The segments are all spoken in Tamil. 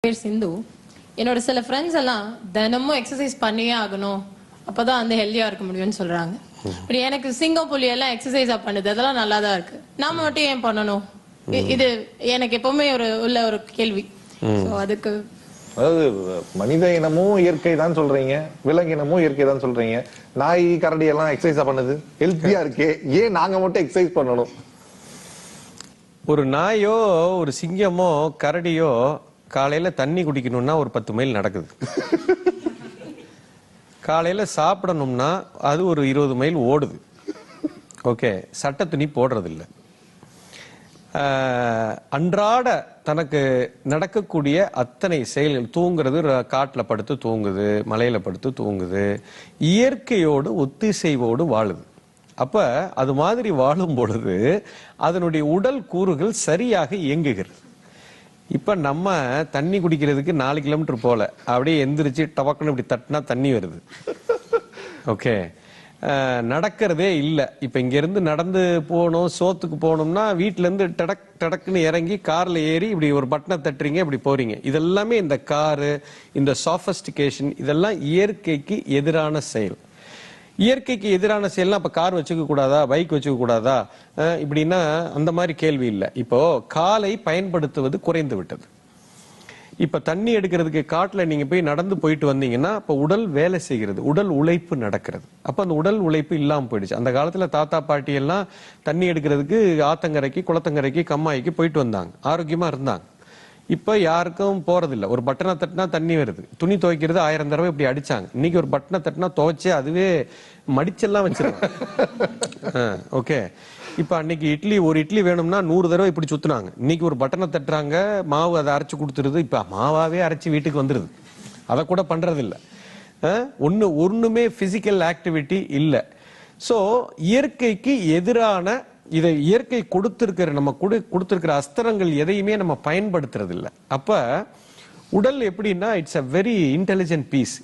பேர் சிந்து. என்னோட சில ஃப்ரெண்ட்ஸ் எல்லாம் தினமும் எக்ஸசைஸ் பண்ணியே ஆகணும், அப்பதான் வந்து ஹெல்தியா இருக்க முடியும்னு சொல்றாங்க. இப்படி எனக்கு சிங்கம் புலி எல்லாம் எக்ஸசைஸா பண்ணுது, அதெல்லாம் நல்லா தான் இருக்கு. நாம மட்டும் ஏன் பண்ணணும்? இது எனக்கு எப்பவுமே உள்ள ஒரு கேள்வி. அதுக்கு அதாவது மனித இனமும் இயற்கை தான் சொல்றீங்க, விலங்கினமும் இயற்கை தான் சொல்றீங்க. நாய் கரடி எல்லாம் எக்ஸசைஸா பண்ணுது, ஹெல்த்தியா இருக்கே, ஏன் நாங்க மட்டும் எக்ஸசைஸ் பண்ணணும்? ஒரு நாயோ ஒரு சிங்கமோ கரடியோ காலையில தண்ணி குடிக்கணும்னா ஒரு 10 மைல் நடக்குது. காலையில சாப்பிடணும்னா அது ஒரு 20 மைல் ஓடுது. ஓகே, சட்ட துணி போடுறது இல்லை. அன்றாட தனக்கு நடக்கக்கூடிய அத்தனை செயல்கள், தூங்குறது, காட்டுல படுத்து தூங்குது, மலையில படுத்து தூங்குது, இயற்கையோடு ஒத்திசைவோடு வாழுது. அப்ப அது மாதிரி வாழும் பொழுது அதனுடைய உடல் கூறுகள் சரியாக இயங்குகிறது. இப்ப நம்ம தண்ணி குடிக்கிறதுக்கு 4 கிலோமீட்டர் போல அப்படியே எந்திரிச்சு டபக்குன்னு இப்படி தட்டினா தண்ணி வருது. ஓகே, நடக்கிறதே இல்லை. இப்ப இங்க இருந்து நடந்து போகணும், சோத்துக்கு போகணும்னா வீட்டுல இருந்து டடக் டடக்குன்னு இறங்கி கார்ல ஏறி இப்படி ஒரு பட்டனை தட்டுறீங்க, இப்படி போறீங்க. இதெல்லாமே இந்த காரு, இந்த சாஃபஸ்டிகேஷன், இதெல்லாம் இயற்கைக்கு எதிரான செயல். இயற்கைக்கு எதிரான செயல்னா அப்ப கார் வச்சுக்க கூடாதா, பைக் வச்சுக்க கூடாதா இப்படின்னா அந்த மாதிரி கேள்வி இல்லை. இப்போ காலை பயன்படுத்துவது குறைந்து விட்டது. இப்ப தண்ணி எடுக்கிறதுக்கு காட்டுல நீங்க போய் நடந்து போயிட்டு வந்தீங்கன்னா அப்ப உடல் வேலை செய்கிறது, உடல் உழைப்பு நடக்கிறது. அப்ப அந்த உடல் உழைப்பு இல்லாம போயிடுச்சு. அந்த காலத்துல தாத்தா பாட்டி எல்லாம் தண்ணி எடுக்கிறதுக்கு ஆத்தங்கரைக்கு, குளத்தங்கரைக்கு, கம்மாய்க்கு போயிட்டு வந்தாங்க, ஆரோக்கியமா இருந்தாங்க. இப்ப யாருக்கும் போறதில்லை. ஒரு பட்டனை தட்டினா தண்ணி வருது. துணி துவைக்கிறது 1000 தடவை இப்படி அடிச்சாங்க. இன்னைக்கு ஒரு பட்டனை தட்டினா துவைச்சே அதுவே மடிச்செல்லாம் வச்சிருக்காங்க. ஓகே, இப்ப அன்னைக்கு ஒரு இட்லி வேணும்னா 100 தடவை இப்படி சுத்துனாங்க. இன்னைக்கு ஒரு பட்டனை தட்டுறாங்க, மாவு அதை அரைச்சு கொடுத்துருது. இப்ப மாவாவே அரைச்சு வீட்டுக்கு வந்துருது. அதை கூட பண்றது இல்ல. ஒண்ணுமே பிசிக்கல் ஆக்டிவிட்டி இல்ல. சோ இயற்கைக்கு எதிரான இதை இயற்கை கொடுத்திருக்கிற நம்ம கொடுத்திருக்கிற அஸ்திரங்கள் எதையுமே நம்ம பயன்படுத்துறது இல்லை. அப்ப உடல் எப்படின்னா it's a very intelligent piece.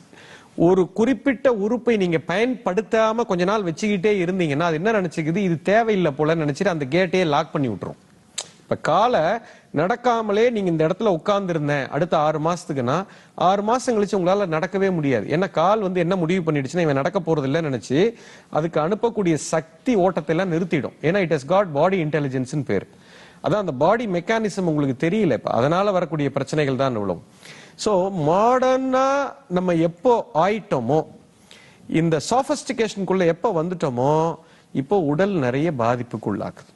ஒரு குறிப்பிட்ட உறுப்பை நீங்க பயன்படுத்தாம கொஞ்ச நாள் வச்சுக்கிட்டே இருந்தீங்கன்னா அது என்ன நினைச்சுக்குது, இது தேவையில்லை போல நினைச்சிட்டு அந்த கேட்டையே லாக் பண்ணி விட்டுரும். இப்ப காலை நடக்காமலே நீங்க இந்த இடத்துல உட்கார்ந்து இருந்தேன் அடுத்த 6 மாசத்துக்குன்னா 6 மாசம் கழிச்சு உங்களால நடக்கவே முடியாது. ஏன்னா கால் என்ன முடிவு பண்ணிடுச்சுன்னா இவன் நடக்க போறது இல்லைன்னு நினைச்சு அதுக்கு அனுப்பக்கூடிய சக்தி ஓட்டத்தை எல்லாம் நிறுத்திடும். ஏன்னா it has got body intelligence பேர். அதான் அந்த பாடி மெக்கானிசம் உங்களுக்கு தெரியல. இப்ப அதனால வரக்கூடிய பிரச்சனைகள் தான் இவ்வளவு. சோ மாடர்னா நம்ம எப்போ ஆயிட்டோமோ, இந்த சாஃபஸ்டிகேஷனுக்குள்ள எப்போ வந்துட்டோமோ, இப்போ உடல் நிறைய பாதிப்புக்குள்ளாக்குது.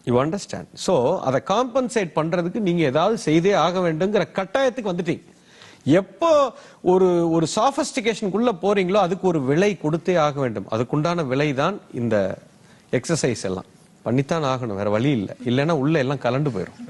You understand? சோ அதை காம்பன்சேட் பண்றதுக்கு நீங்க ஏதாவது செய்தே ஆக வேண்டும்ங்கிற கட்டாயத்துக்கு வந்துட்டீங்க. எப்போ ஒரு சாஃபஸ்டிகேஷனுக்குள்ள போறீங்களோ அதுக்கு ஒரு விலை கொடுத்தே ஆக வேண்டும். அதுக்குண்டான விலை தான் இந்த எக்ஸசைஸ் எல்லாம் பண்ணித்தான் ஆகணும், வேற வழி இல்லை. இல்லைன்னா உள்ள எல்லாம் கலண்டு போயிடும்.